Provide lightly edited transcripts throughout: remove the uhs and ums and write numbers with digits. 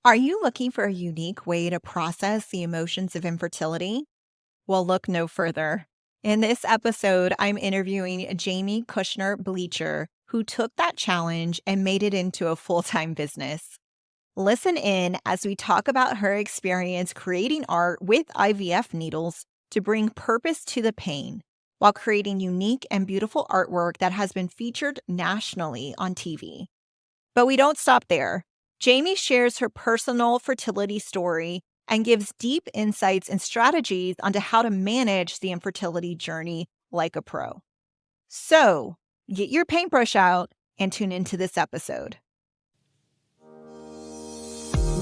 Are you looking for a unique way to process the emotions of infertility? Well, look no further. In this episode, I'm interviewing Jamie Kushner Bleacher, who took that challenge and made it into a full-time business. Listen in as we talk about her experience creating art with IVF needles to bring purpose to the pain, while creating unique and beautiful artwork that has been featured nationally on TV. But we don't stop there. Jamie shares her personal fertility story and gives deep insights and strategies onto how to manage the infertility journey like a pro. So, get your paintbrush out and tune into this episode.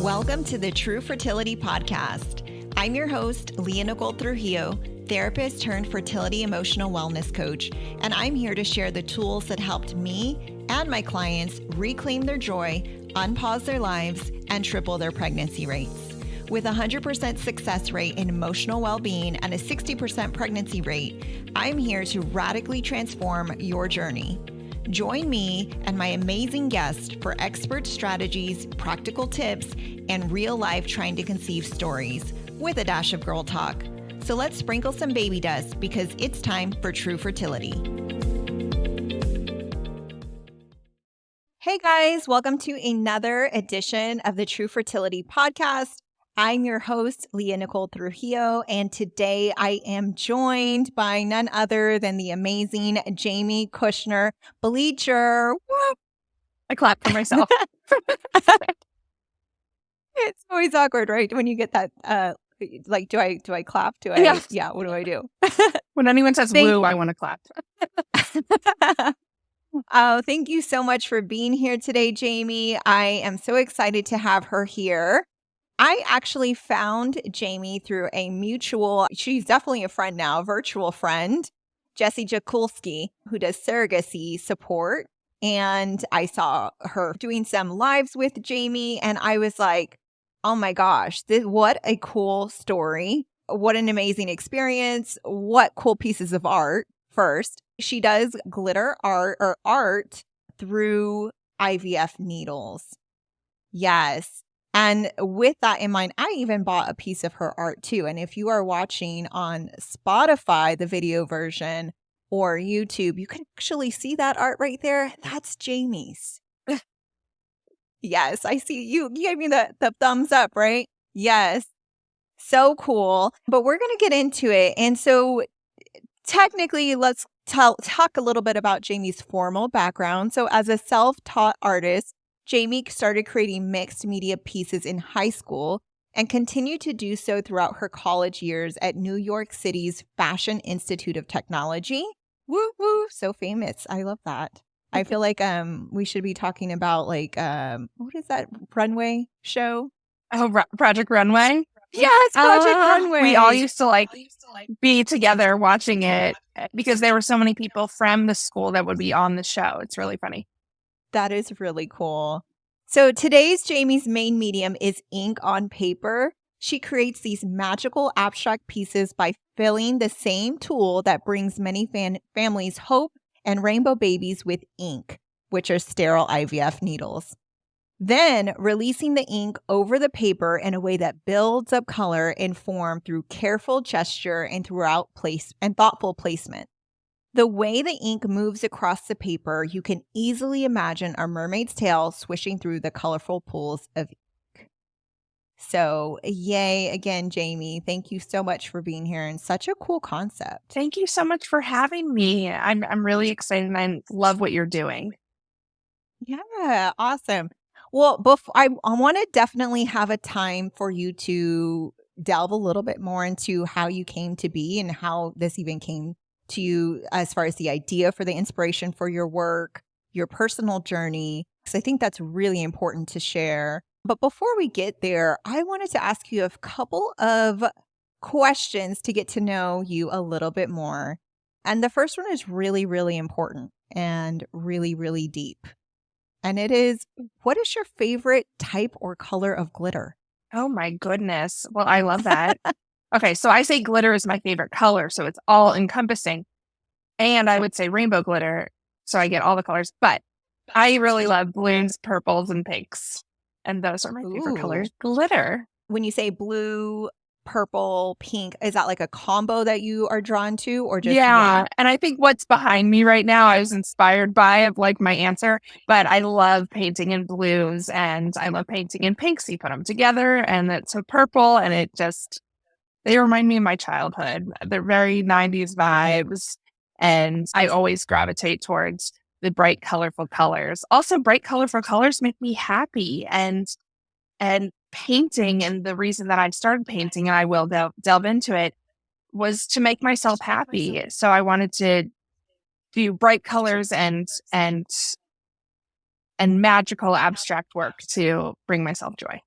Welcome to the Tru Fertility Podcast. I'm your host, Lea Nicole Trujillo, therapist turned fertility emotional wellness coach, and I'm here to share the tools that helped me and my clients reclaim their joy, unpause their lives, and triple their pregnancy rates. With a 100% success rate in emotional well-being and a 60% pregnancy rate, I'm here to radically transform your journey. Join me and my amazing guests for expert strategies, practical tips, and real-life trying to conceive stories with a dash of girl talk. So let's sprinkle some baby dust because it's time for Tru Fertility. Hey guys, welcome to another edition of the Tru Fertility Podcast. I'm your host, Lea Nicole Trujillo, and today I am joined by none other than the amazing Jamie Kushner Bleacher. Woo! I clap for myself. It's always awkward, right? When you get that, like, do I clap? Yeah, what do I do? When anyone says woo, I want to clap. Oh, thank you so much for being here today, Jamie. I am so excited to have her here. I actually found Jamie through a mutual, she's definitely a friend now, a virtual friend, Jessie Jakulski, who does surrogacy support. And I saw her doing some lives with Jamie, and I was like, oh my gosh, what a cool story. What an amazing experience. What cool pieces of art. First, she does glitter art or art through IVF needles. Yes. And with that in mind, I even bought a piece of her art too. And if you are watching on Spotify, the video version, or YouTube, you can actually see that art right there. That's Jamie's. Yes, I see you. You gave me the thumbs up, right? Yes. So cool. But we're going to get into it. And so technically, let's talk a little bit about Jamie's formal background. So as a self-taught artist, Jamie started creating mixed media pieces in high school and continued to do so throughout her college years at New York City's Fashion Institute of Technology. Woo woo, so famous. I love that. I feel like we should be talking about like what is that runway show? Oh, Project Runway. Yes, Project Runway. We all used to be together watching it because there were so many people from the school that would be on the show. It's really funny. That is really cool. So today's Jamie's main medium is ink on paper. She creates these magical abstract pieces by filling the same tool that brings many families hope and rainbow babies with ink, which are sterile IVF needles. Then releasing the ink over the paper in a way that builds up color and form through careful gesture and thoughtful placement. The way the ink moves across the paper, you can easily imagine a mermaid's tail swishing through the colorful pools of ink. So, yay again, Jamie. Thank you so much for being here and such a cool concept. Thank you so much for having me. I'm really excited and I love what you're doing. Yeah, awesome. Well, I want to definitely have a time for you to delve a little bit more into how you came to be and how this even came to you as far as the idea for the inspiration for your work, your personal journey, because I think that's really important to share. But before we get there, I wanted to ask you a couple of questions to get to know you a little bit more. And the first one is really, really important and really, really deep. And it is, what is your favorite type or color of glitter? Oh my goodness. Well, I love that. Okay, so I say glitter is my favorite color, so it's all encompassing. And I would say rainbow glitter, so I get all the colors. But I really love blues, purples, and pinks. And those are my favorite Ooh. colors. Glitter. When you say blue, purple, pink, is that like a combo that you are drawn to or just Yeah. one? And I think what's behind me right now, I was inspired by of like my answer, but I love painting in blues and I love painting in pinks. You put them together and it's a purple and they remind me of my childhood. They're very 90s vibes. And I always gravitate towards the bright, colorful colors. Also, bright, colorful colors make me happy. And painting, and the reason that I started painting, and I will delve into it, was to make myself happy. So I wanted to do bright colors and magical abstract work to bring myself joy.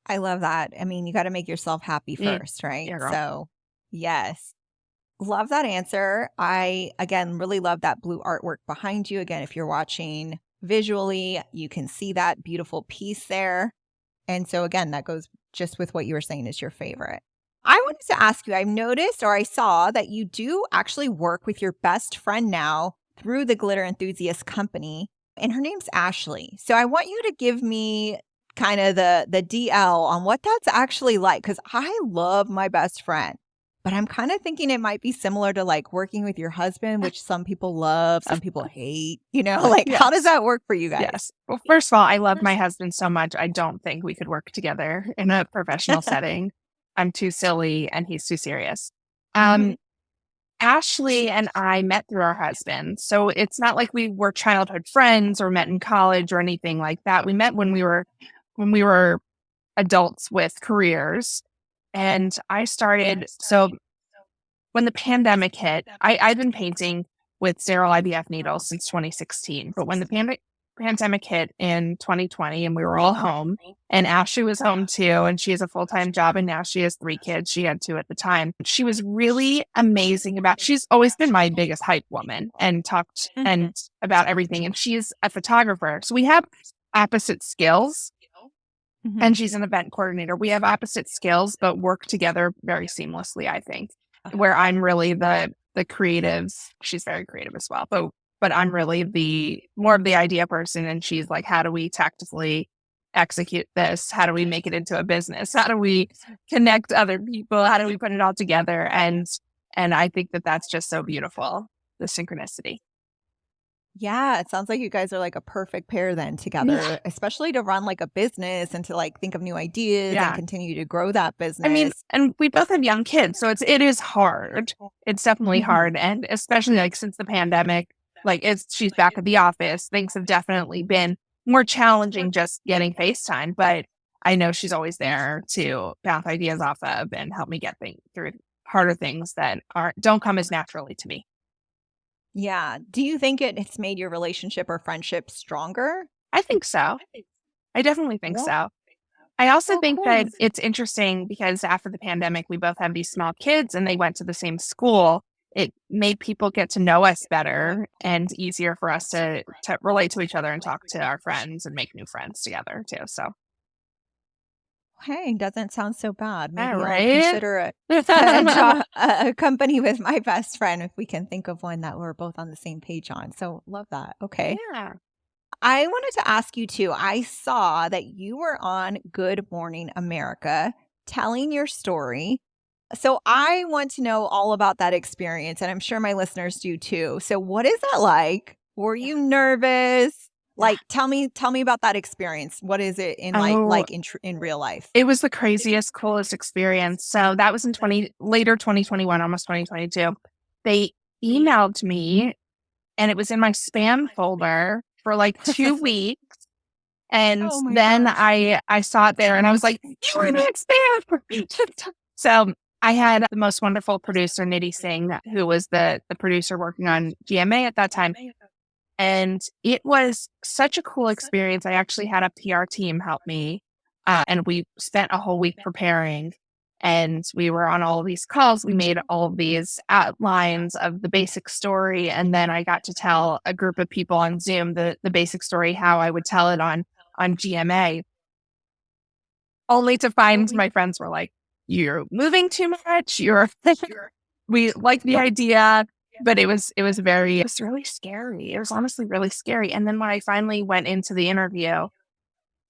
I love that. I mean, you got to make yourself happy first, right? Yeah, girl. So, yes. Love that answer. I, again, really love that blue artwork behind you. Again, if you're watching visually, you can see that beautiful piece there. And so, again, that goes just with what you were saying is your favorite. I wanted to ask you, I've noticed or I saw that you do actually work with your best friend now through the Glitter Enthusiast company, and her name's Ashley. So I want you to give me kind of the DL on what that's actually like, because I love my best friend. But I'm kind of thinking it might be similar to like working with your husband, which some people love, some people hate, like how does that work for you guys? Yes. Well, first of all, I love my husband so much. I don't think we could work together in a professional setting. I'm too silly and he's too serious. Ashley and I met through our husband. So it's not like we were childhood friends or met in college or anything like that. We met when we were adults with careers. And I started, so when the pandemic hit, I've been painting with sterile IVF needles since 2016. But when the pandemic hit in 2020 and we were all home, and Ashley was home too, and she has a full-time job, and now she has 3 kids. She had 2 at the time. She was really amazing she's always been my biggest hype woman and talked and about everything. And she's a photographer. So we have opposite skills. And she's an event coordinator. We have opposite skills, but work together very seamlessly, I think. Where I'm really the creative. She's very creative as well. But I'm really the more of the idea person. And she's like, how do we tactically execute this? How do we make it into a business? How do we connect other people? How do we put it all together? And I think that that's just so beautiful, the synchronicity. Yeah, it sounds like you guys are like a perfect pair then together, especially to run like a business and to like think of new ideas and continue to grow that business. I mean, and we both have young kids, so it is hard. It's definitely hard. And especially like since the pandemic, like she's back at the office, things have definitely been more challenging just getting FaceTime. But I know she's always there to bounce ideas off of and help me get through harder things that don't come as naturally to me. Yeah. Do you think it's made your relationship or friendship stronger? I think so. I definitely think so. I also think that it's interesting because after the pandemic, we both have these small kids and they went to the same school. It made people get to know us better and easier for us to relate to each other and talk to our friends and make new friends together too. So. Hey, doesn't sound so bad. Maybe I'll consider a company with my best friend if we can think of one that we're both on the same page on. So love that. Okay. Yeah. I wanted to ask you too. I saw that you were on Good Morning America telling your story. So I want to know all about that experience, and I'm sure my listeners do too. So what is that like? Were you nervous? Like, tell me about that experience. What is it in in real life? It was the craziest, coolest experience. So that was in later 2021, almost 2022. They emailed me and it was in my spam folder for like 2 weeks. And then I saw it there and I was like, you were in my spam. So I had the most wonderful producer, Nidhi Singh, who was the producer working on GMA at that time. And it was such a cool experience. I actually had a PR team help me. And we spent a whole week preparing. And we were on all of these calls. We made all of these outlines of the basic story. And then I got to tell a group of people on Zoom the basic story, how I would tell it on GMA. Only to find my friends were like, you're moving too much. We like the idea. But it was really scary. It was honestly really scary. And then when I finally went into the interview,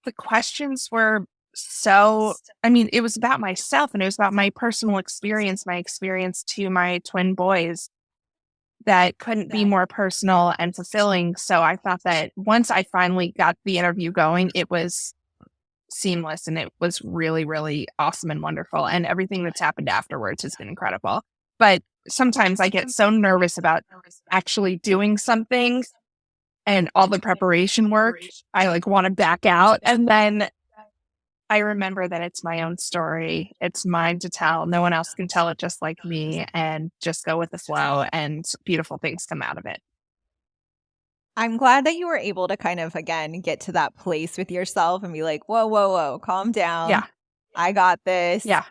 the questions were so, I mean, it was about myself and it was about my personal experience, my experience to my twin boys that couldn't be more personal and fulfilling. So I thought that once I finally got the interview going, it was seamless and it was really, really awesome and wonderful. And everything that's happened afterwards has been incredible. But sometimes I get so nervous about actually doing something and all the preparation work, I like want to back out. And then I remember that it's my own story. It's mine to tell. No one else can tell it just like me, and just go with the flow and beautiful things come out of it. I'm glad that you were able to kind of, again, get to that place with yourself and be like, whoa, whoa, whoa, calm down. Yeah. I got this. Yeah.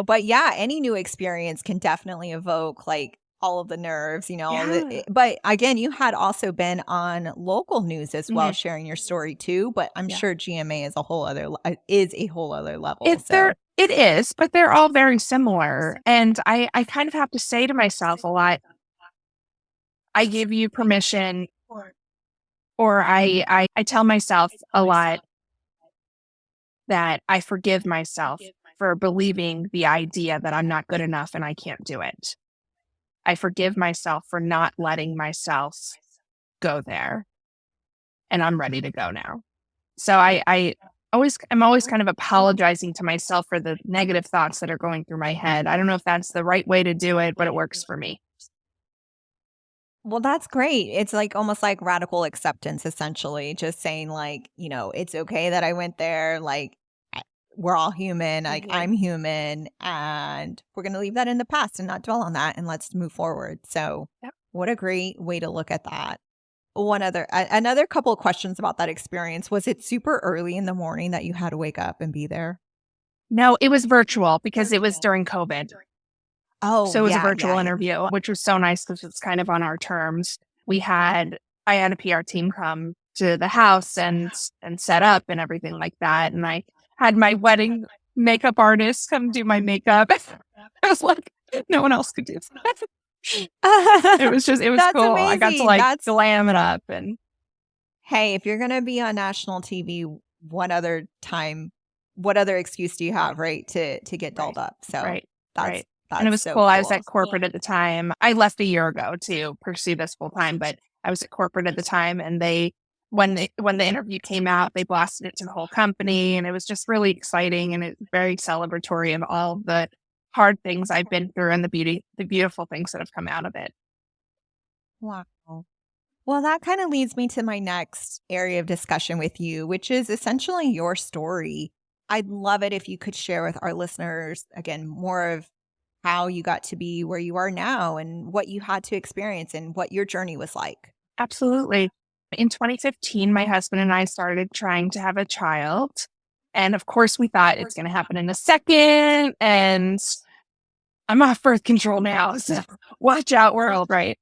But yeah, any new experience can definitely evoke like all of the nerves, Yeah. But again, you had also been on local news as well, sharing your story too. But I'm sure GMA is a whole other level. It is, but they're all very similar. And I kind of have to say to myself a lot, I give you permission, or I tell myself a lot that I forgive myself for believing the idea that I'm not good enough and I can't do it. I forgive myself for not letting myself go there. And I'm ready to go now. So I'm always kind of apologizing to myself for the negative thoughts that are going through my head. I don't know if that's the right way to do it, but it works for me. Well, that's great. It's like almost like radical acceptance, essentially, just saying like, it's okay that I went there. Like, we're all human. Like, I'm human, and we're going to leave that in the past and not dwell on that, and let's move forward. So what a great way to look at that. Another couple of questions about that experience. Was it super early in the morning that you had to wake up and be there? No, it was virtual because it was during COVID. Oh, so it was a virtual interview, which was so nice because it's kind of on our terms. I had a PR team come to the house and set up and everything like that. And I had my wedding makeup artist come do my makeup. I was like, no one else could do that. It was cool. Amazing. I got to like glam it up. And hey, if you're going to be on national TV, what other excuse do you have, right? To get dolled up. So that's and it was so cool. I was at corporate at the time. I left a year ago to pursue this full time, but I was at corporate at the time, and when the interview came out, they blasted it to the whole company, and it was just really exciting, and it's very celebratory of all the hard things I've been through and the beautiful things that have come out of it. Wow. Well, that kind of leads me to my next area of discussion with you, which is essentially your story. I'd love it if you could share with our listeners, again, more of how you got to be where you are now and what you had to experience and what your journey was like. Absolutely. In 2015, my husband and I started trying to have a child. And of course, we thought it's going to happen in a second. And I'm off birth control now. So watch out, world, right?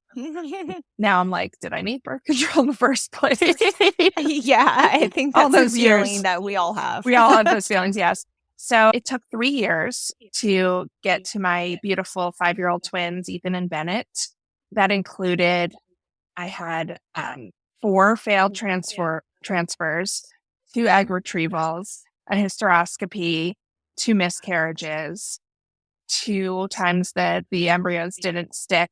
Now I'm like, did I need birth control in the first place? Yeah, I think that's all those feeling that we all have. We all have those feelings, yes. So it took 3 years to get to my beautiful 5-year-old twins, Ethan and Bennett. That included, I had 4 failed transfers, 2 egg retrievals, a hysteroscopy, 2 miscarriages, 2 times that the embryos didn't stick.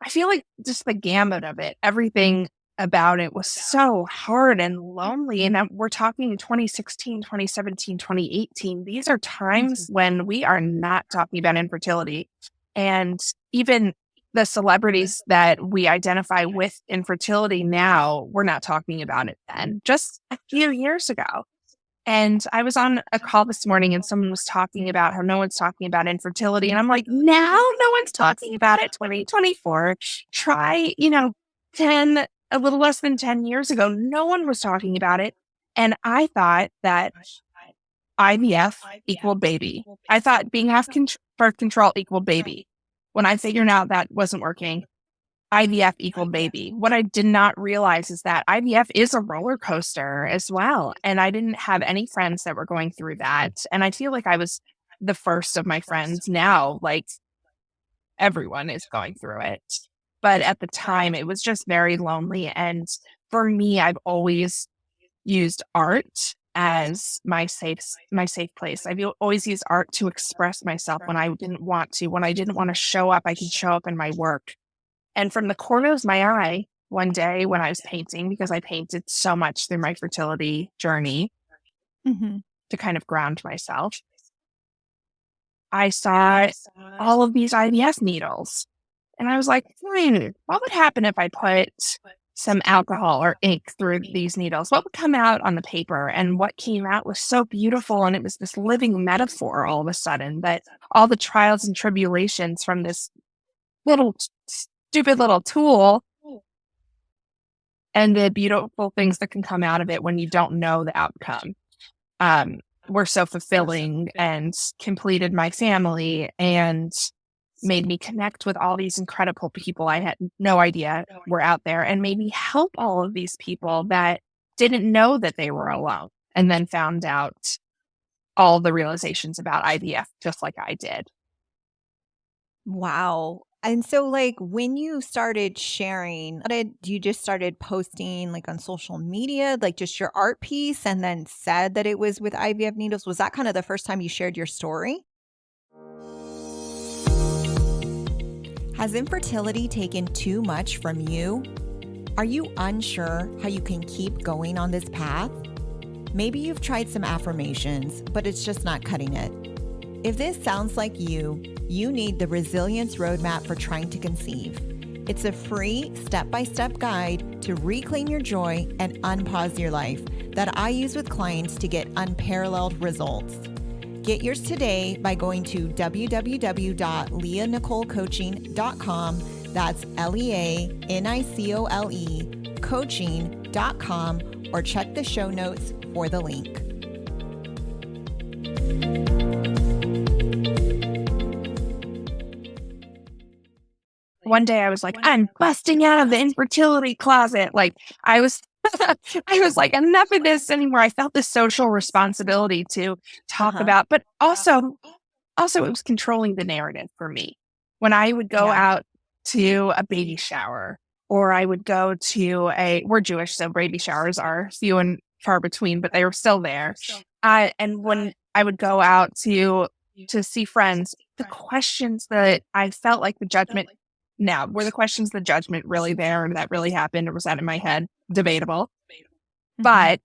I feel like just the gamut of it, everything about it was so hard and lonely. And we're talking 2016, 2017, 2018. These are times when we are not talking about infertility. And even the celebrities that we identify with infertility now, we're not talking about it then, just a few years ago. And I was on a call this morning and someone was talking about how no one's talking about infertility. And I'm like, now no one's talking about it. 2024. Try, a little less than 10 years ago, no one was talking about it. And I thought that IVF equaled baby. I thought being birth control equaled baby. When I figured out that wasn't working, IVF equaled baby. What I did not realize is that IVF is a roller coaster as well. And I didn't have any friends that were going through that. And I feel like I was the first of my friends. Now, like, everyone is going through it. But at the time, it was just very lonely. And for me, I've always used art as my safe place. I've always used art to express myself when I didn't want to. When I didn't want to show up, I could show up in my work. And from the corner of my eye, one day when I was painting, because I painted so much through my fertility journey to kind of ground myself, I saw all of these IVF needles. And I was like, what would happen if I put some alcohol or ink through these needles? What would come out on the paper? And what came out was so beautiful. And it was this living metaphor all of a sudden, that all the trials and tribulations from this little stupid little tool and the beautiful things that can come out of it when you don't know the outcome were so fulfilling and completed my family and made me connect with all these incredible people I had no idea were out there, and made me help all of these people that didn't know that they were alone, and then found out all the realizations about IVF just like I did. Wow. And so like when you started sharing, you just started posting like on social media, like just your art piece, and then said that it was with IVF needles? Was that kind of the first time you shared your story? Has infertility taken too much from you? Are you unsure how you can keep going on this path? Maybe you've tried some affirmations, but it's just not cutting it. If this sounds like you need the Resilience Roadmap for Trying to Conceive. It's a free step-by-step guide to reclaim your joy and unpause your life that I use with clients to get unparalleled results. Get yours today by going to www.leanicolecoaching.com. That's LEANICOLE coaching.com, or check the show notes for the link. One day I was like, I'm busting out of the infertility closet. Like I was like, enough of this anymore. I felt this social responsibility to talk about, but also it was controlling the narrative for me. When I would go out to a baby shower, or I would go to we're Jewish, so baby showers are few and far between, but they were still there. And when I would go out to see friends, the questions that I felt like the judgment, now, were the questions, the judgment really there, and that really happened, or was that in my head? Debatable. But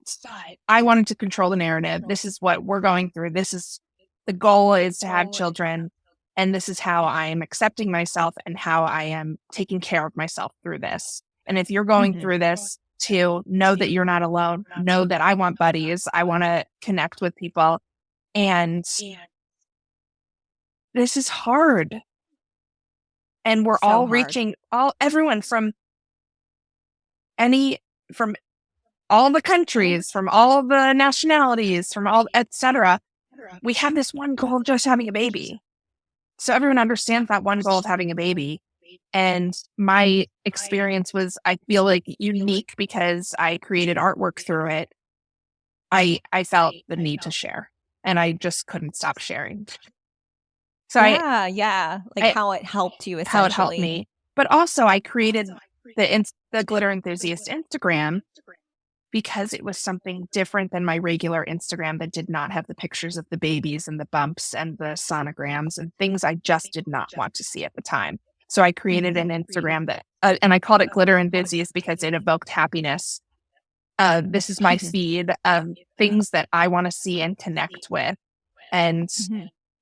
I wanted to control the narrative. This is what we're going through. This is the goal, is to have children. And this is how I am accepting myself and how I am taking care of myself through this. And if you're going through this, to know that you're not alone, know that I want buddies. I want to connect with people. And this is hard. And we're all reaching everyone from all the countries, from all the nationalities, from all, etc. We have this one goal of just having a baby. So everyone understands that one goal of having a baby. And my experience was, I feel like, unique because I created artwork through it. I felt the need to share, and I just couldn't stop sharing. So how it helped you, essentially. How it helped me. But also I created the Glitter Enthusiast Instagram because it was something different than my regular Instagram that did not have the pictures of the babies and the bumps and the sonograms and things I just did not want to see at the time. So I created an Instagram that, and I called it Glitter Enthusiast because it evoked happiness. This is my feed of things that I want to see and connect with. And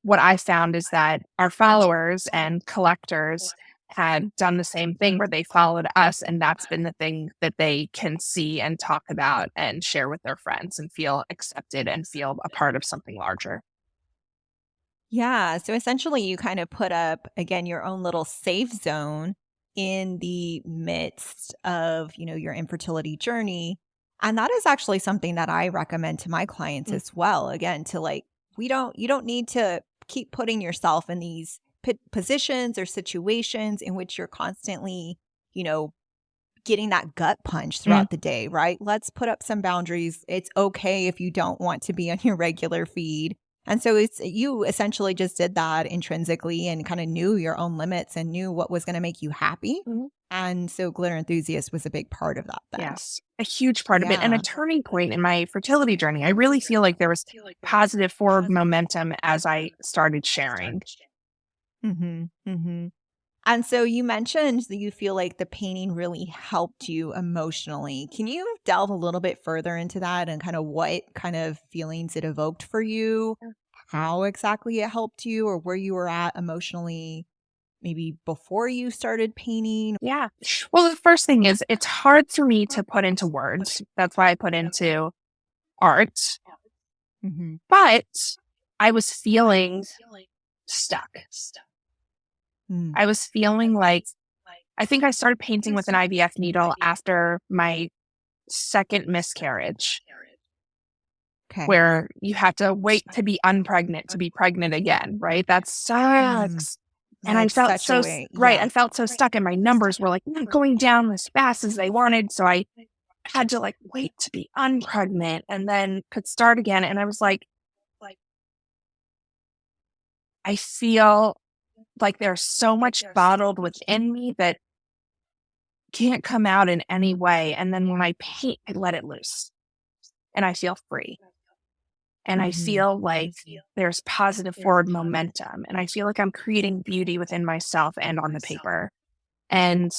what I found is that our followers and collectors had done the same thing, where they followed us, and that's been the thing that they can see and talk about and share with their friends and feel accepted and feel a part of something larger. Yeah. So essentially you kind of put up, again, your own little safe zone in the midst of, your infertility journey. And that is actually something that I recommend to my clients as well. Again, to you don't need to keep putting yourself in these positions or situations in which you're constantly, getting that gut punch throughout the day, right? Let's put up some boundaries. It's okay if you don't want to be on your regular feed. And so you essentially just did that intrinsically and kind of knew your own limits and knew what was going to make you happy. Mm-hmm. And so Glitter Enthusiast was a big part of that then. Yes, a huge part of it, and a turning point in my fertility journey. I really feel like there was positive forward momentum as I started sharing. Mm-hmm. Mm-hmm. And so you mentioned that you feel like the painting really helped you emotionally. Can you delve a little bit further into that and kind of what kind of feelings it evoked for you, how exactly it helped you, or where you were at emotionally, maybe before you started painting? Yeah. Well, the first thing is it's hard for me to put into words. That's why I put into art. Mm-hmm. But I was feeling stuck. Mm. I was feeling like, I think I started painting with an IVF needle after my second miscarriage, Okay. where you have to wait to be unpregnant to be pregnant again, right? That sucks. And I felt so, right. I felt so stuck, and my numbers were like not going down as fast as they wanted. So I had to like wait to be unpregnant and then could start again. And I was like, I feel like there's so much bottled within me that can't come out in any way. And then when I paint, I let it loose and I feel free. And I feel like there's positive forward momentum. And I feel like I'm creating beauty within myself and on the paper. And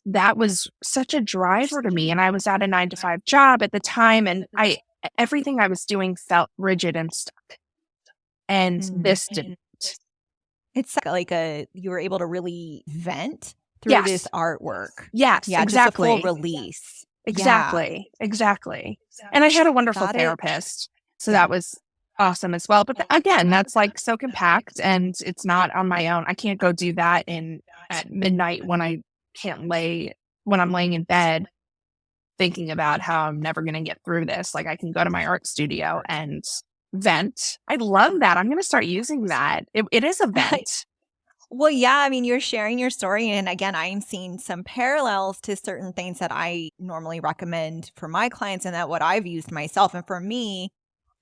that was such a driver to me. And I was at a 9-to-5 job at the time, and everything I was doing felt rigid and stuck. And this didn't. It's like you were able to really vent through this artwork. Yes, yeah, exactly. Just a full release. Exactly. And I had a wonderful therapist. So that was awesome as well. But again, that's like so compact, and it's not on my own. I can't go do that at midnight when I'm laying in bed thinking about how I'm never going to get through this. Like, I can go to my art studio and vent. I love that. I'm going to start using that. It is a vent. Well, yeah, I mean, you're sharing your story. And again, I'm seeing some parallels to certain things that I normally recommend for my clients and that what I've used myself. And for me,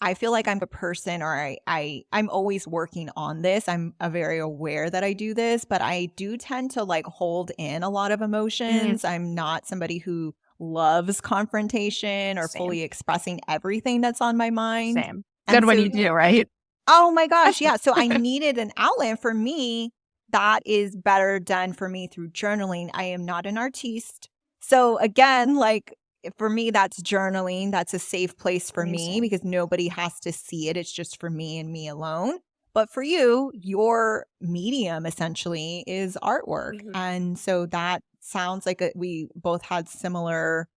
I feel like I'm a person, or I'm always working on this. I'm very aware that I do this, but I do tend to like hold in a lot of emotions. I'm not somebody who loves confrontation or fully expressing everything that's on my mind. Same. Good when you do, right? Oh my gosh, yeah. So I needed an outlet. For me, that is better done for me through journaling. I am not an artiste. So again, like for me, that's journaling. That's a safe place for me because nobody has to see it. It's just for me and me alone. But for you, your medium essentially is artwork. And so that sounds like we both had similar,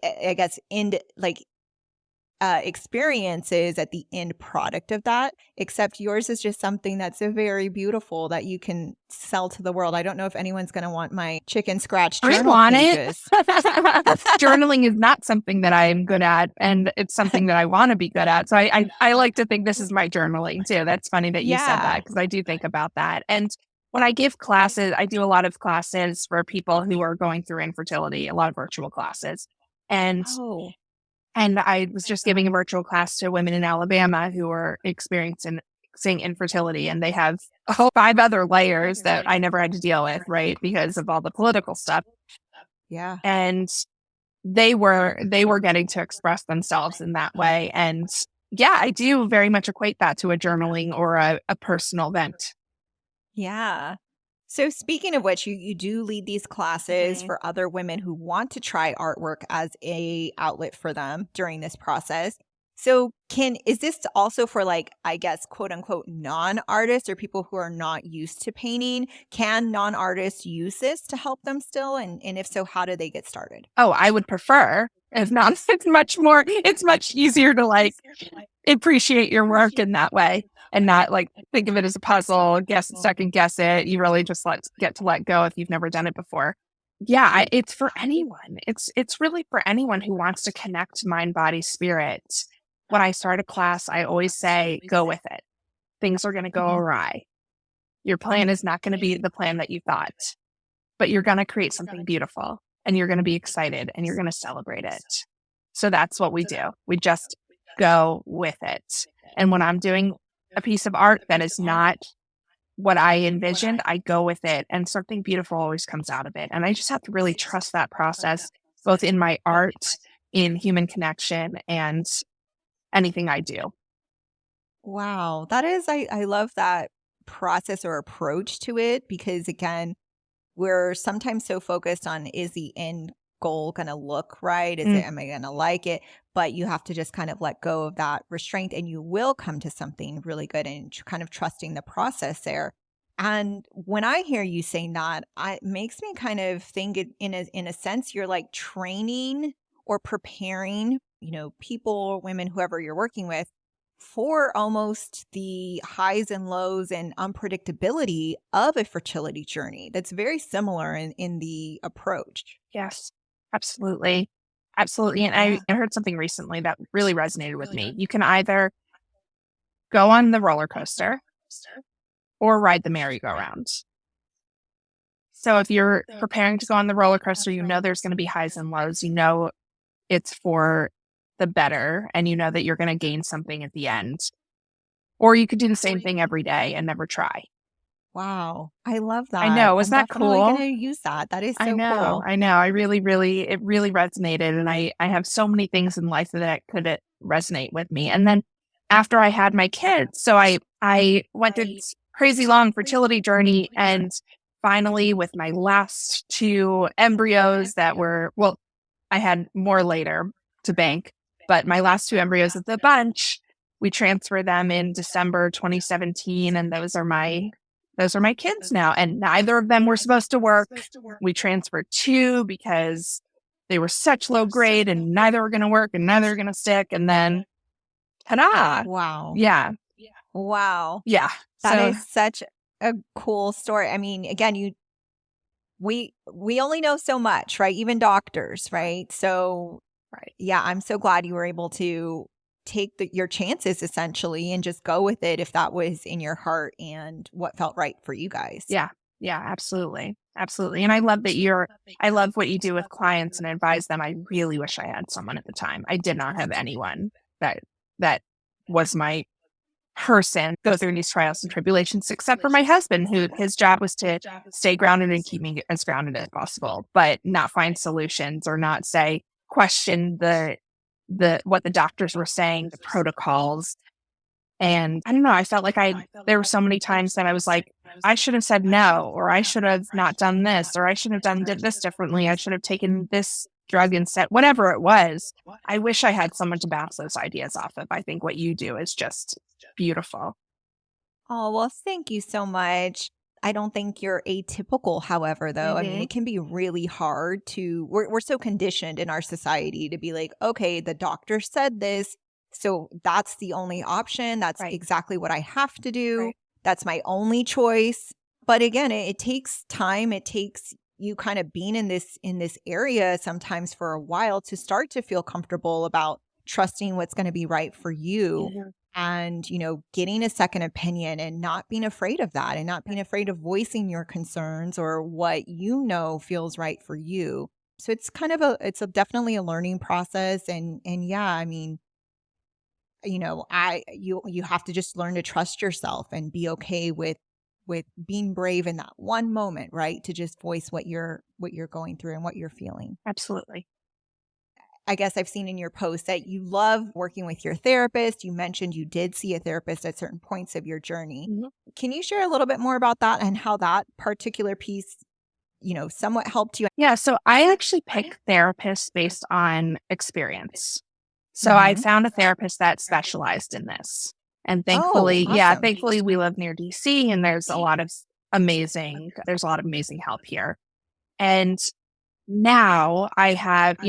I guess, experiences at the end product of that, except yours is just something that's very beautiful that you can sell to the world. I don't know if anyone's going to want my chicken scratch journal pages. Journaling is not something that I'm good at, and it's something that I want to be good at. So I like to think this is my journaling too. That's funny that you said that, because I do think about that. And when I give classes, I do a lot of classes for people who are going through infertility, a lot of virtual classes. And I was just giving a virtual class to women in Alabama who are experiencing infertility, and they have 5 other layers that I never had to deal with, right? Because of all the political stuff. Yeah. And they were getting to express themselves in that way. And yeah, I do very much equate that to a journaling or a personal vent. Yeah. So speaking of which, you do lead these classes for other women who want to try artwork as a outlet for them during this process. So is this also for like, I guess, quote unquote, non-artists or people who are not used to painting? Can non-artists use this to help them still? And if so, how do they get started? Oh, I would prefer. If not, it's much easier to like appreciate your work in that way and not like think of it as a puzzle, second guess it. You really just get to let go if you've never done it before. Yeah, it's for anyone. It's really for anyone who wants to connect mind, body, spirit. When I start a class, I always say, go with it. Things are going to go awry. Your plan is not going to be the plan that you thought, but you're going to create something beautiful, and you're going to be excited, and you're going to celebrate it. So that's what we do. We just go with it. And when I'm doing a piece of art that is not what I envisioned, I go with it, and something beautiful always comes out of it. And I just have to really trust that process, both in my art, in human connection, and anything I do. Wow. That is, I love that process or approach to it because, again, we're sometimes so focused on is the end goal going to look right? Is it, am I going to like it? But you have to just kind of let go of that restraint and you will come to something really good and kind of trusting the process there. And when I hear you saying that, it makes me kind of think in a sense, you're like training or preparing, people, women, whoever you're working with for almost the highs and lows and unpredictability of a fertility journey. That's very similar in the approach. Yes, absolutely. Absolutely. And I heard something recently that really resonated with me. You can either go on the roller coaster or ride the merry-go-round. So if you're preparing to go on the roller coaster, there's going to be highs and lows. It's for the better, and that you're going to gain something at the end. Or you could do the same thing every day and never try. Wow. I love that. I know. Isn't that definitely cool? going to use that. That is so cool. I know. It really resonated. And I have so many things in life that could resonate with me. And then after I had my kids, so I went through this crazy long fertility journey, and finally with my last 2 embryos I had more later to bank, but my last 2 embryos of the bunch, we transferred them in December 2017, and those are my kids now. And neither of them were supposed to work. We transferred 2 because they were such low grade, and neither were going to work, and neither were going to stick. And then, ta-da! Wow. Yeah. Wow. Yeah. That is such a cool story. I mean, again, we only know so much, right? Even doctors, right? So, right. Yeah, I'm so glad you were able to take your chances essentially and just go with it if that was in your heart and what felt right for you guys. Yeah. Yeah, absolutely. Absolutely. And I love I love what you do with clients and advise them. I really wish I had someone at the time. I did not have anyone that was my person go through these trials and tribulations, except for my husband, who his job was to stay grounded and keep me as grounded as possible, but not find solutions or not question the what the doctors were saying, the protocols. And I don't know, I felt like there were so many times that I was like, I should have said no, or I should have not done this, or I should have did this differently. I should have taken this drug instead, whatever it was. I wish I had someone to bounce those ideas off of. I think what you do is just beautiful. Oh, well, thank you so much. I don't think you're atypical, however, though. I mean, it can be really hard we're so conditioned in our society to be like, okay, the doctor said this, so that's the only option. That's exactly what I have to do. Right. That's my only choice. But again, it takes time. It takes you kind of being in this area sometimes for a while to start to feel comfortable about trusting what's going to be right for you. Mm-hmm. And, getting a second opinion and not being afraid of that and not being afraid of voicing your concerns or what feels right for you. So it's kind of definitely a learning process. And yeah, I mean, you have to just learn to trust yourself and be okay with being brave in that one moment, right? To just voice what you're going through and what you're feeling. Absolutely. I guess I've seen in your post that you love working with your therapist. You mentioned you did see a therapist at certain points of your journey. Mm-hmm. Can you share a little bit more about that and how that particular piece, somewhat helped you? Yeah. So I actually pick therapists based on experience. So I found a therapist that specialized in this. And thankfully, awesome. Thankfully we live near DC, and there's a lot of amazing help here. And now I have,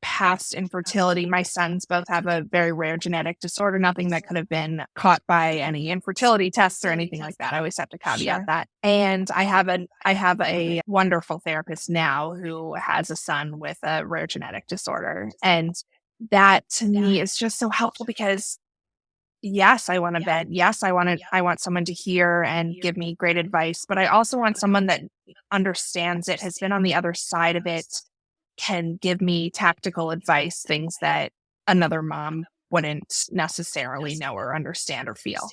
past infertility. My sons both have a very rare genetic disorder, nothing that could have been caught by any infertility tests or anything like that. I always have to caveat that. And I have a wonderful therapist now who has a son with a rare genetic disorder. And that to me is just so helpful because yes, I want to vent. Yes, I want someone to hear and give me great advice, but I also want someone that understands it, has been on the other side of it, can give me tactical advice, things that another mom wouldn't necessarily know or understand or feel.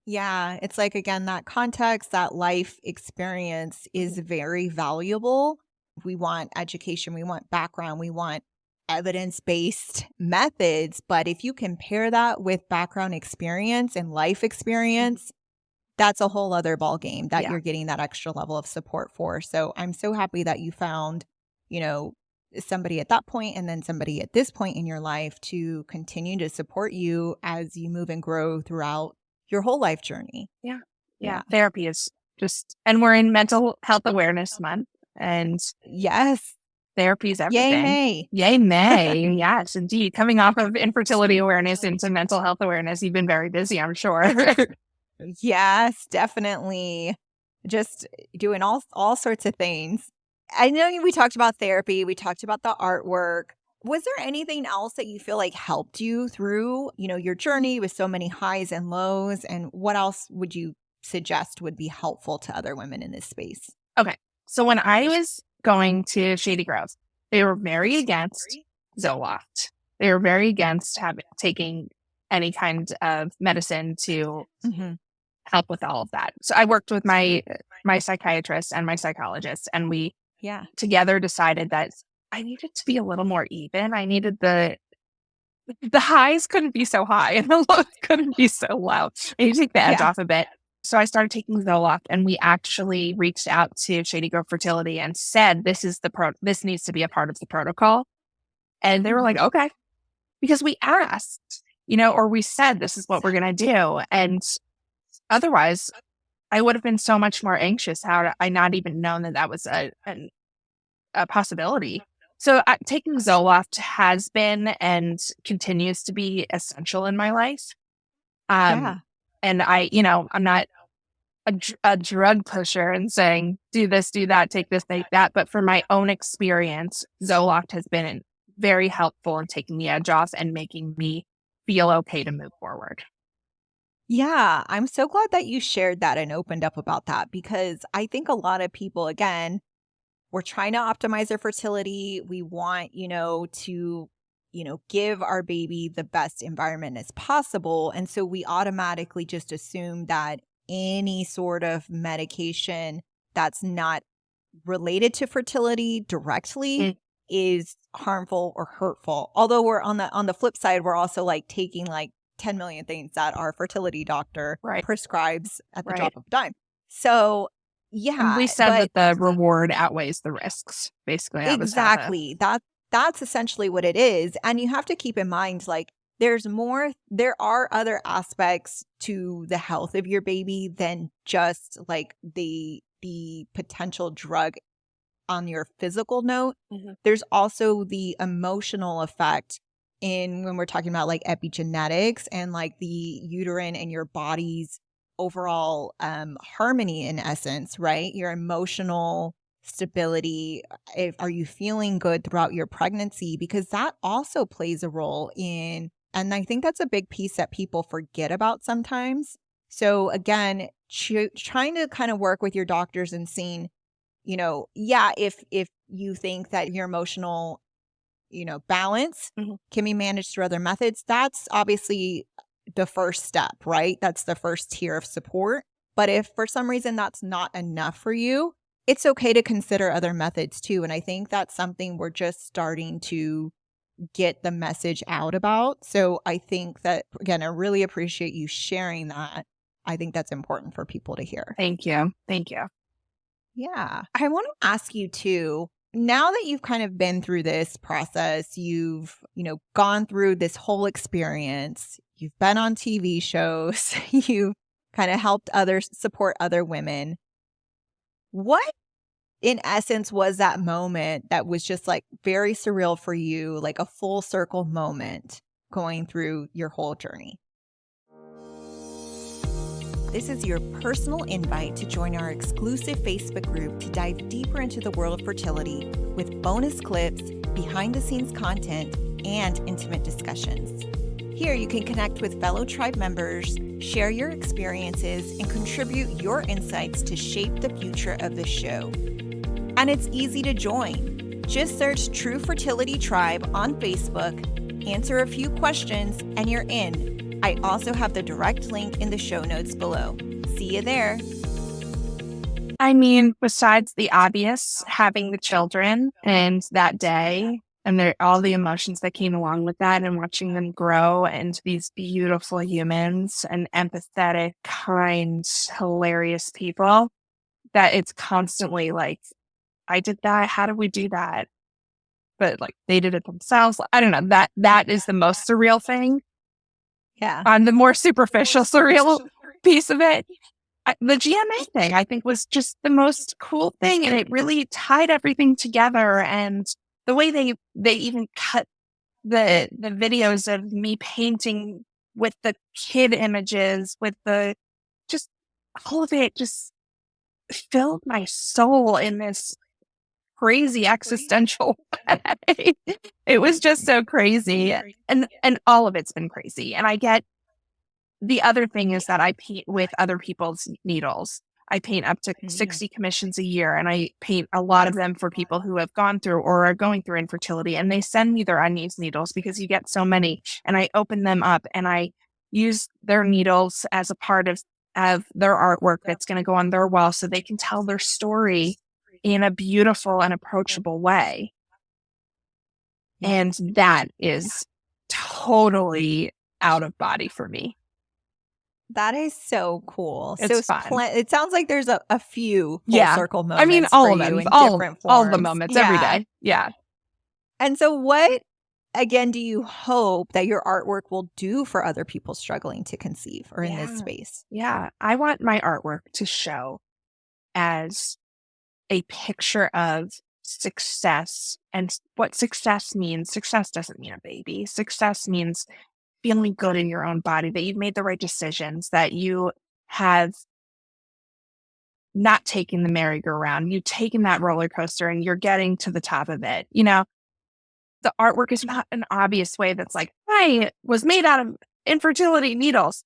Yeah, it's like, again, that context, that life experience is very valuable. We want education, we want background, we want evidence-based methods. But if you compare that with background experience and life experience, that's a whole other ballgame that you're getting that extra level of support for. So I'm so happy that you found, somebody at that point and then somebody at this point in your life to continue to support you as you move and grow throughout your whole life journey. Yeah. Therapy is and we're in Mental Health Awareness Month, and yes, therapy is everything. Yay, May. Yay, May. Yes, indeed. Coming off of infertility awareness into mental health awareness, you've been very busy, I'm sure. Yes, definitely. Just doing all sorts of things. I know we talked about therapy. We talked about the artwork. Was there anything else that you feel like helped you through, your journey with so many highs and lows? And what else would you suggest would be helpful to other women in this space? Okay. So when I was going to Shady Grove, they were very against Zoloft. They were very against taking any kind of medicine to help with all of that. So I worked with my psychiatrist and my psychologist, and we together decided that I needed to be a little more even. I needed the highs couldn't be so high and the lows couldn't be so low. I need to take the edge off a bit. So I started taking Zoloft, and we actually reached out to Shady Grove Fertility and said, this needs to be a part of the protocol. And they were like, okay, because we asked, or we said, this is what we're going to do. And otherwise I would have been so much more anxious. Had I not even known that was a possibility. So taking Zoloft has been and continues to be essential in my life. And I'm not a drug pusher and saying, do this, do that, take this, take that. But for my own experience, Zoloft has been very helpful in taking the edge off and making me feel okay to move forward. Yeah, I'm so glad that you shared that and opened up about that, because I think a lot of people, again, we're trying to optimize their fertility. We want, to, give our baby the best environment as possible. And so we automatically just assume that any sort of medication that's not related to fertility directly is harmful or hurtful. Although we're on the flip side, we're also like taking like 10 million things that our fertility doctor prescribes at the drop of a dime. So yeah, and we said that the reward outweighs the risks, basically. Exactly. That's essentially what it is. And you have to keep in mind, like, there are other aspects to the health of your baby than just like the potential drug on your physical note. There's also the emotional effect when we're talking about like epigenetics and like the uterine and your body's overall harmony, in essence, right? Your emotional stability. Are you feeling good throughout your pregnancy? Because that also plays a role in, and I think that's a big piece that people forget about sometimes. So again, trying to kind of work with your doctors and seeing, if you think that your emotional, balance can be managed through other methods, that's obviously the first step, right? That's the first tier of support. But if for some reason that's not enough for you, it's okay to consider other methods too. And I think that's something we're just starting to get the message out about. So I think that, again, I really appreciate you sharing that. I think that's important for people to hear. Thank you. Thank you. Yeah. I want to ask you too, now that you've kind of been through this process, you've, gone through this whole experience, you've been on TV shows, you've kind of helped others support other women. What, in essence, was that moment that was just like very surreal for you, like a full circle moment going through your whole journey? This is your personal invite to join our exclusive Facebook group to dive deeper into the world of fertility with bonus clips, behind-the-scenes content, and intimate discussions. Here you can connect with fellow tribe members, share your experiences, and contribute your insights to shape the future of the show. And it's easy to join. Just search Tru Fertility Tribe on Facebook answer a few questions, and you're in. I also have the direct link in the show notes below. See you there. I mean, besides the obvious, having the children and that day and all the emotions that came along with that and watching them grow into these beautiful humans and empathetic, kind, hilarious people, that it's constantly like, I did that. How did we do that? But like they did it themselves. I don't know. That is the most surreal thing. Yeah. On the more superficial surreal piece of it. The GMA thing, I think, was just the most cool thing. And it really tied everything together. And the way they even cut the videos of me painting with the kid images, with the just all of it just filled my soul in this crazy existential way. It was just so crazy. And all of it's been crazy. And I get the other thing is that I paint with other people's needles. I paint up to 60 commissions a year, and I paint a lot of them for people who have gone through or are going through infertility. And they send me their unused needles because you get so many. And I open them up and I use their needles as a part of their artwork that's going to go on their wall so they can tell their story in a beautiful and approachable way. And that is totally out of body for me. That is so cool. It's so fun. It sounds like there's a few full circle moments. I mean, all for of you them, in different forms. all the moments every day. Yeah. And so what, again, do you hope that your artwork will do for other people struggling to conceive or in this space? Yeah. I want my artwork to show as a picture of success and what success means. Success doesn't mean a baby. Success means feeling good in your own body, that you've made the right decisions, that you have not taken the merry-go-round, you've taken that roller coaster and you're getting to the top of it. You know, the artwork is not an obvious way that's like, I was made out of infertility needles.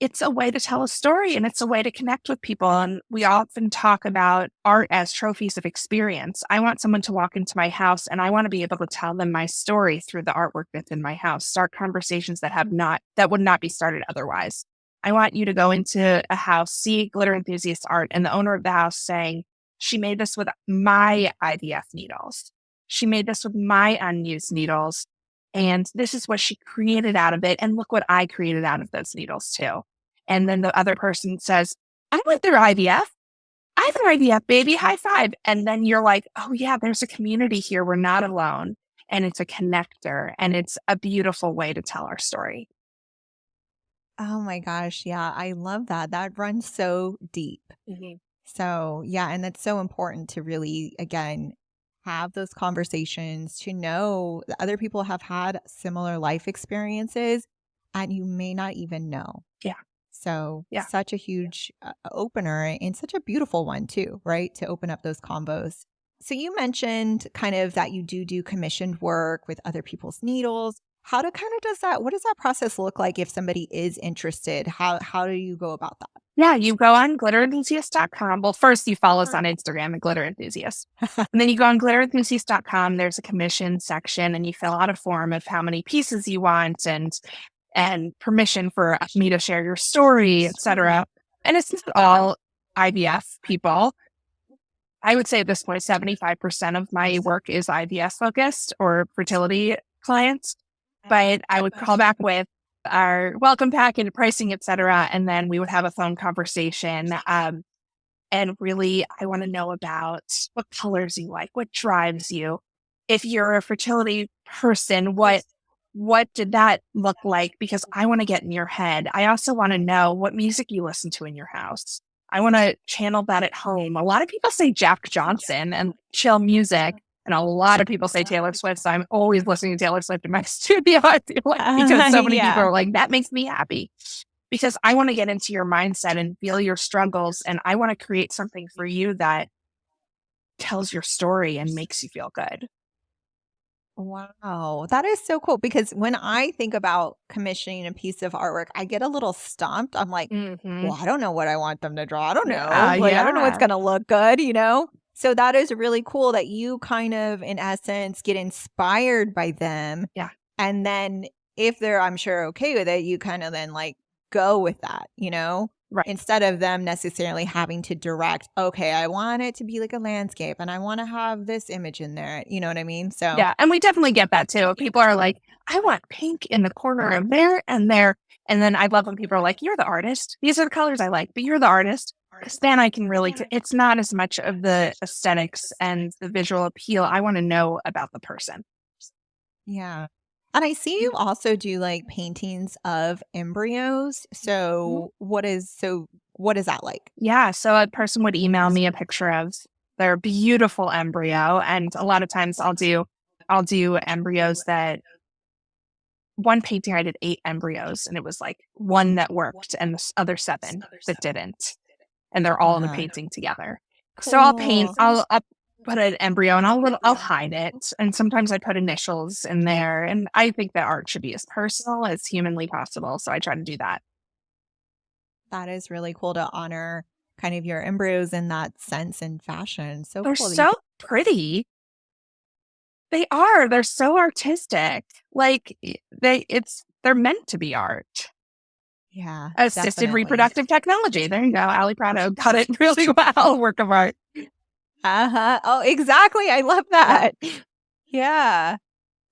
It's a way to tell a story and it's a way to connect with people. And we often talk about art as trophies of experience. I want someone to walk into my house and I want to be able to tell them my story through the artwork that's in my house, start conversations that would not be started otherwise. I want you to go into a house, see Glitter Enthusiast art, and the owner of the house saying, she made this with my IVF needles. She made this with my unused needles. And this is what she created out of it. And look what I created out of those needles too. And then the other person says, I went through IVF. I have an IVF baby. High five. And then you're like, oh yeah, there's a community here. We're not alone. And it's a connector. And it's a beautiful way to tell our story. Oh my gosh. Yeah. I love that. That runs so deep. Mm-hmm. So yeah. And that's so important to really, again, have those conversations, to know that other people have had similar life experiences and you may not even know. Yeah. So such a huge opener and such a beautiful one too, right? To open up those combos. So you mentioned kind of that you do commissioned work with other people's needles. What does that process look like if somebody is interested? How do you go about that? Yeah, you go on glitterenthusiast.com. Well, first you follow us on Instagram at Glitter Enthusiast. And then you go on glitterenthusiast.com. There's a commission section and you fill out a form of how many pieces you want and permission for me to share your story, etc. And it's not all IVF people. I would say at this point, 75% of my work is IVF focused or fertility clients. But I would call back with our welcome pack and pricing, etc. And then we would have a phone conversation. And really, I want to know about what colors you like, what drives you. If you're a fertility person, what did that look like? Because I want to get in your head. I also want to know what music you listen to in your house. I want to channel that at home. A lot of people say Jack Johnson and chill music. And a lot of people say Taylor Swift. So I'm always listening to Taylor Swift in my studio, I feel like, because so many people are like, that makes me happy. Because I want to get into your mindset and feel your struggles. And I want to create something for you that tells your story and makes you feel good. Wow. That is so cool. Because when I think about commissioning a piece of artwork, I get a little stumped. I'm like, well, I don't know what I want them to draw. I don't know. I don't know what's going to look good, you know? So that is really cool that you kind of, in essence, get inspired by them. Yeah. And then if they're, I'm sure, okay with it, you kind of then like go with that, Right. instead of them necessarily having to direct, okay, I want it to be like a landscape and I want to have this image in there. You know what I mean? So Yeah. And we definitely get that too. People are like, I want pink in the corner of there and there. And then I love when people are like, you're the artist. These are the colors I like, but you're the artist. Because then I can really, it's not as much of the aesthetics and the visual appeal. I want to know about the person. yeah. And I see you also do like paintings of embryos. So what is that like? Yeah. So a person would email me a picture of their beautiful embryo. And a lot of times I'll do embryos that one painting I did 8 embryos and it was like one that worked and the other 7 that didn't. And they're all in the painting together. So I'll paint, Cool. I'll put an embryo and I'll hide it. And sometimes I put initials in there. And I think that art should be as personal as humanly possible. So I try to do that. That is really cool to honor kind of your embryos in that sense and fashion. So They're cool. so pretty. They are. They're so artistic. Like they're meant to be art. Yeah. Assisted definitely. reproductive technology. There you go. Ali Prado got it really well. Work of art. Uh-huh. Oh, exactly. I love that. Yeah.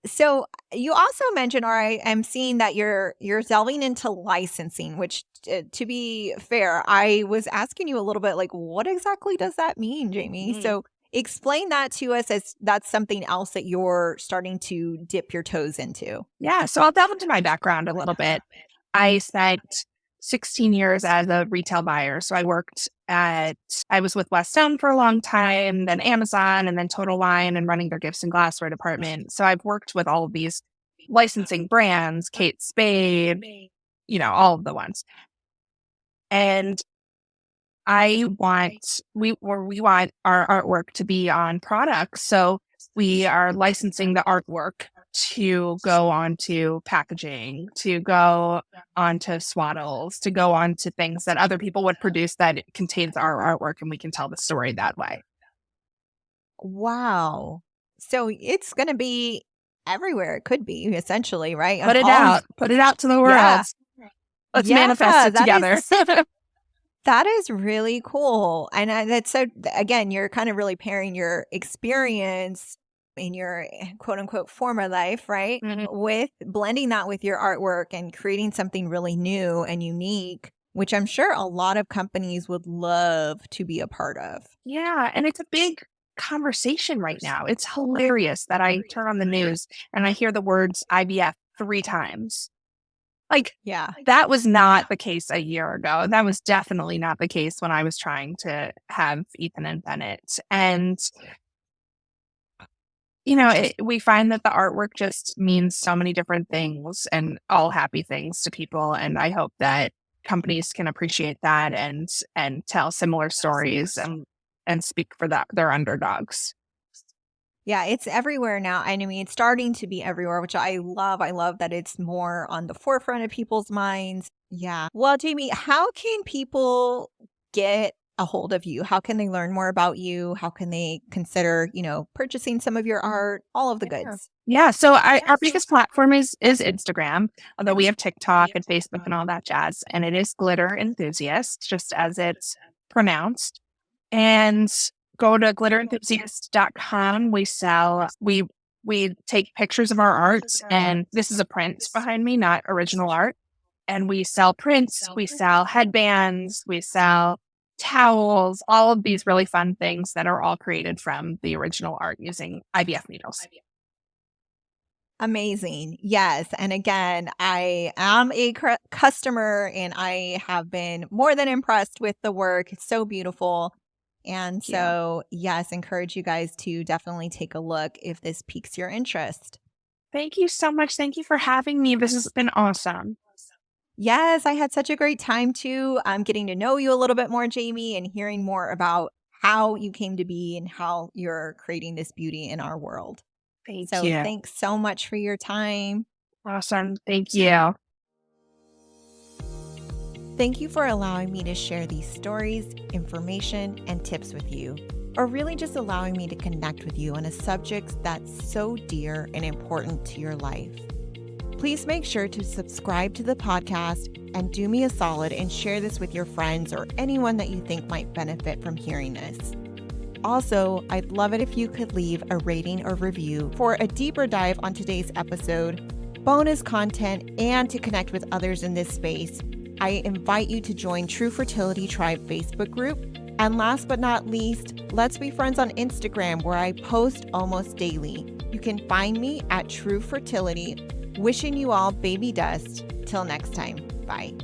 So you also mentioned, or I am seeing that you're delving into licensing, which to be fair, I was asking you a little bit like, what exactly does that mean, Jamie? So explain that to us, as that's something else that you're starting to dip your toes into. Yeah. So I'll delve into my background a little bit. I spent 16 years as a retail buyer. So I was with West Elm for a long time, then Amazon, and then Total Wine, and running their gifts and glassware department. So I've worked with all of these licensing brands, Kate Spade, all of the ones. And we want our artwork to be on products. So we are licensing the artwork to go onto packaging, to go onto swaddles, to go onto things that other people would produce that contains our artwork, and we can tell the story that way. Wow. So it's going to be everywhere. It could be, essentially, right? Put it out to the world. Yeah. Let's manifest it together. That is really cool. And that's so, again, you're kind of really pairing your experience in your quote unquote former life, right? With blending that with your artwork and creating something really new and unique, which I'm sure a lot of companies would love to be a part of. Yeah. And it's a big conversation right now. It's hilarious that I turn on the news and I hear the words IVF 3 times. Like, yeah, that was not the case a year ago. That was definitely not the case when I was trying to have Ethan and Bennett. And, we find that the artwork just means so many different things and all happy things to people. And I hope that companies can appreciate that and tell similar stories and speak for their underdogs. Yeah, it's everywhere now. And I mean, it's starting to be everywhere, which I love. I love that it's more on the forefront of people's minds. Yeah. Well, Jamie, how can people get a hold of you? How can they learn more about you? How can they consider, purchasing some of your art, all of the goods? Yeah. So our biggest platform is Instagram, although we have TikTok and Facebook and all that jazz. And it is Glitter Enthusiast, just as it's pronounced. And go to glitterenthusiast.com. We take pictures of our art, and this is a print behind me, not original art. And we sell prints, we sell headbands, we sell towels, all of these really fun things that are all created from the original art using IVF needles. Amazing. Yes. And again, I am a customer and I have been more than impressed with the work. It's so beautiful. And so, yes, encourage you guys to definitely take a look if this piques your interest. Thank you so much. Thank you for having me. This has been awesome. Yes, I had such a great time too. Getting to know you a little bit more, Jamie, and hearing more about how you came to be and how you're creating this beauty in our world. Thank you. Thanks so much for your time. Awesome. Thank you. Thank you for allowing me to share these stories, information, and tips with you, or really just allowing me to connect with you on a subject that's so dear and important to your life. Please make sure to subscribe to the podcast and do me a solid and share this with your friends or anyone that you think might benefit from hearing this. Also, I'd love it if you could leave a rating or review for a deeper dive on today's episode, bonus content, and to connect with others in this space. I invite you to join Tru Fertility Tribe Facebook group. And last but not least, let's be friends on Instagram, where I post almost daily. You can find me at Tru Fertility. Wishing you all baby dust. Till next time. Bye.